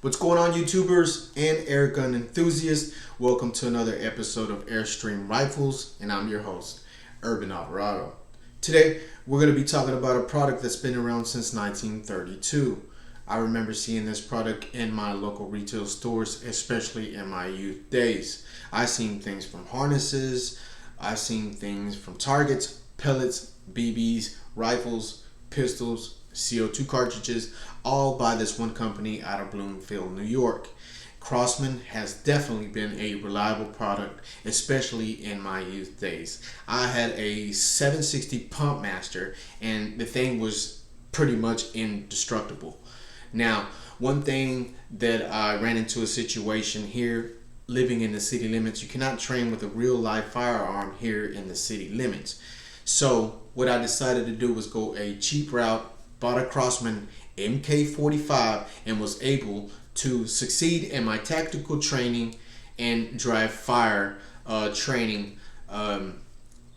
What's going on, YouTubers and air gun enthusiasts? Welcome to another episode of Airstream Rifles, and I'm your host, Urban Alvarado. Today, we're going to be talking about a product that's been around since 1932. I remember seeing this product in my local retail stores, especially in my youth days. I've seen things from harnesses, I've seen things from targets, pellets, BBs, rifles, pistols, CO2 cartridges, all by this one company out of Bloomfield, New York. Crosman has definitely been a reliable product, especially in my youth days. I had a 760 Pump Master, and the thing was pretty much indestructible. Now, one thing that I ran into a situation here, living in the city limits, you cannot train with a real live firearm here in the city limits. So what I decided to do was go a cheap route, bought a Crosman MK45, and was able to succeed in my tactical training and dry fire training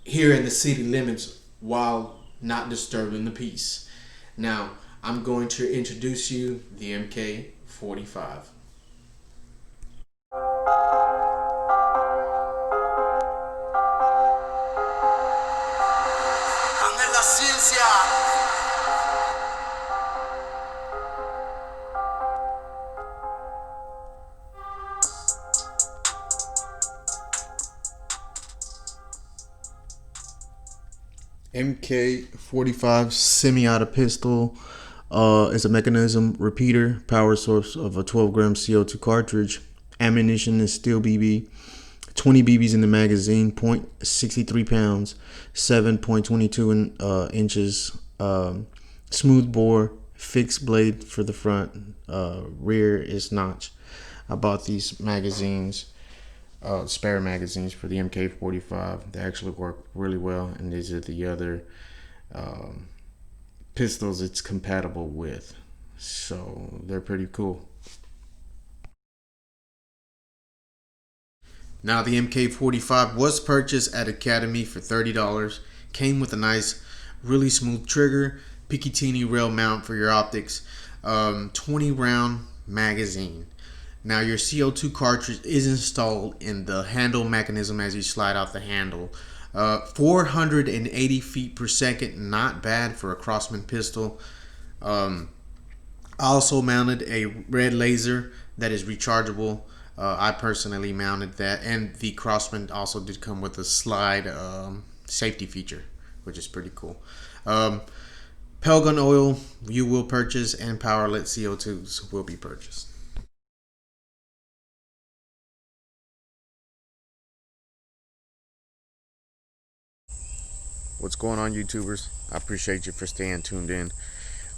here in the city limits while not disturbing the peace. Now, I'm going to introduce you the MK45. La ciencia. MK45 semi-auto pistol is a mechanism repeater, power source of a 12-gram CO2 cartridge. Ammunition is steel BB, 20 BBs in the magazine, .63 pounds, 7.22 inches, smooth bore, fixed blade for the front, rear is notch. I bought these magazines, spare magazines for the MK45. They actually work really well, and these are the other pistols it's compatible with, so they're pretty cool. Now, the MK45 was purchased at Academy for $30. Came with a nice, really smooth trigger, Picatinny rail mount for your optics, 20 round magazine. Now, your CO2 cartridge is installed in the handle mechanism as you slide out the handle. 480 feet per second, not bad for a Crosman pistol. I also mounted a red laser that is rechargeable. I personally mounted that, and the Crosman also did come with a slide safety feature, which is pretty cool. Pellet gun oil you will purchase, and Powerlit CO2s will be purchased. What's going on, YouTubers? I appreciate you for staying tuned in.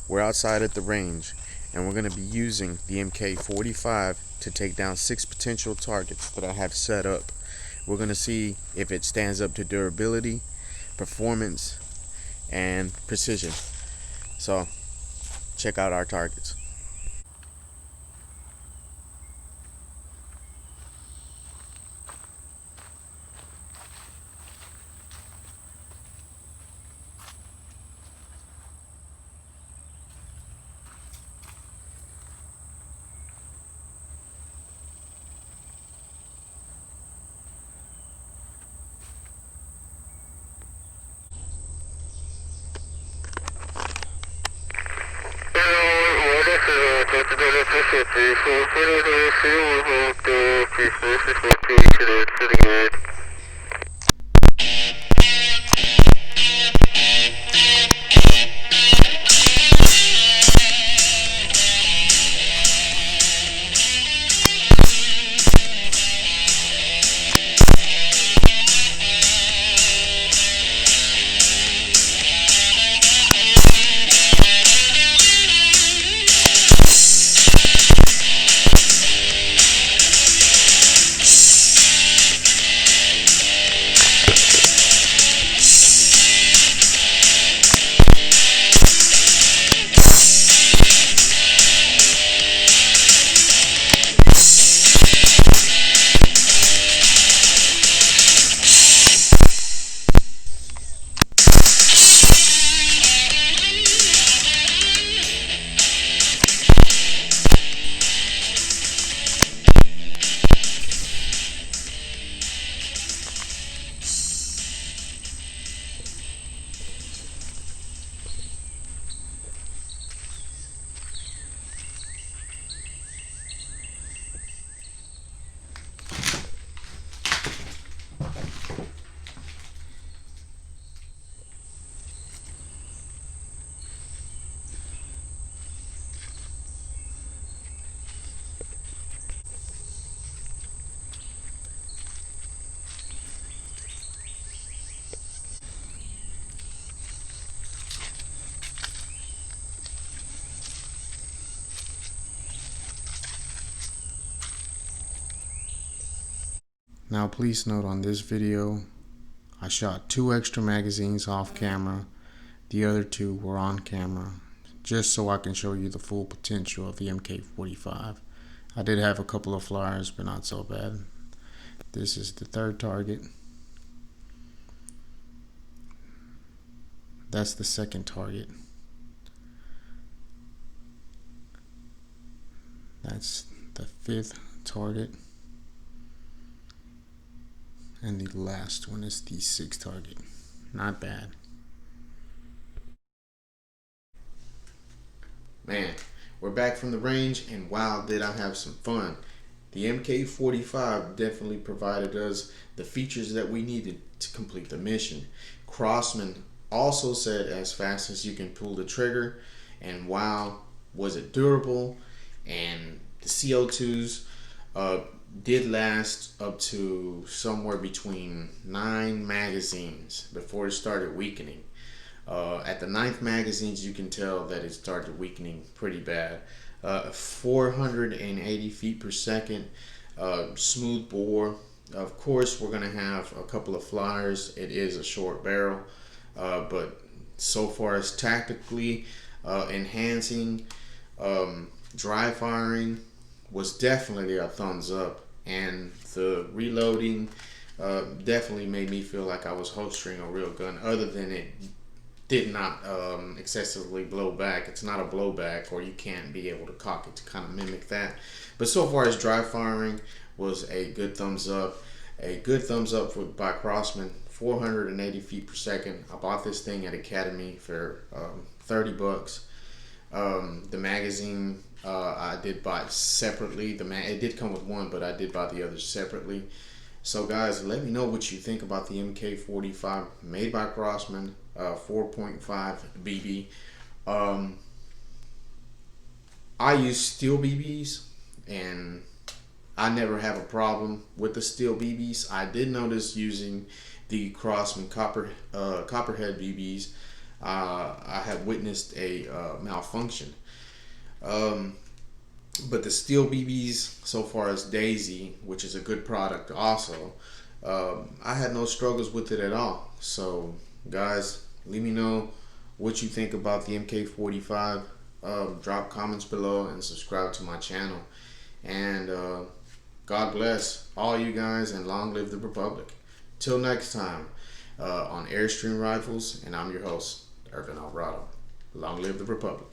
We're outside at the range, and we're going to be using the MK45 to take down 6 potential targets that I have set up. We're going to see if it stands up to durability, performance, and precision. So, check out our targets. Now please note, on this video I shot 2 extra magazines off camera. The other 2 were on camera, just so I can show you the full potential of the MK45. I did have a couple of flyers, but not so bad. This is the 3rd target. That's the 2nd target. That's the 5th target. And the last one is the 6th target. Not bad. Man, we're back from the range, and wow, did I have some fun. The MK45 definitely provided us the features that we needed to complete the mission. Crossman also said as fast as you can pull the trigger, and wow, was it durable. And the CO2s did last up to somewhere between 9 magazines before it started weakening. At the 9th magazines, you can tell that it started weakening pretty bad. 480 feet per second, smooth bore. Of course, we're going to have a couple of flyers. It is a short barrel, but so far as tactically enhancing, dry firing was definitely a thumbs up, and the reloading definitely made me feel like I was holstering a real gun, other than it did not excessively blow back. It's not a blowback, or you can't be able to cock it to kind of mimic that. But so far as dry firing was a good thumbs up. A good thumbs up by Crossman. 480 feet per second. I bought this thing at Academy for 30 bucks. The magazine I did buy separately. It did come with one, but I did buy the others separately. So guys, let me know what you think about the MK45 made by Crossman, 4.5 BB. I use steel BBs, and I never have a problem with the steel BBs. I did notice using the Crossman Copperhead BBs, I have witnessed a malfunction. But the steel BBs, so far as Daisy, which is a good product also, I had no struggles with it at all. So guys, let me know what you think about the MK45. Drop comments below and subscribe to my channel. And God bless all you guys, and long live the Republic. Till next time on Airstream Rifles, and I'm your host, Irvin Alvarado. Long live the Republic.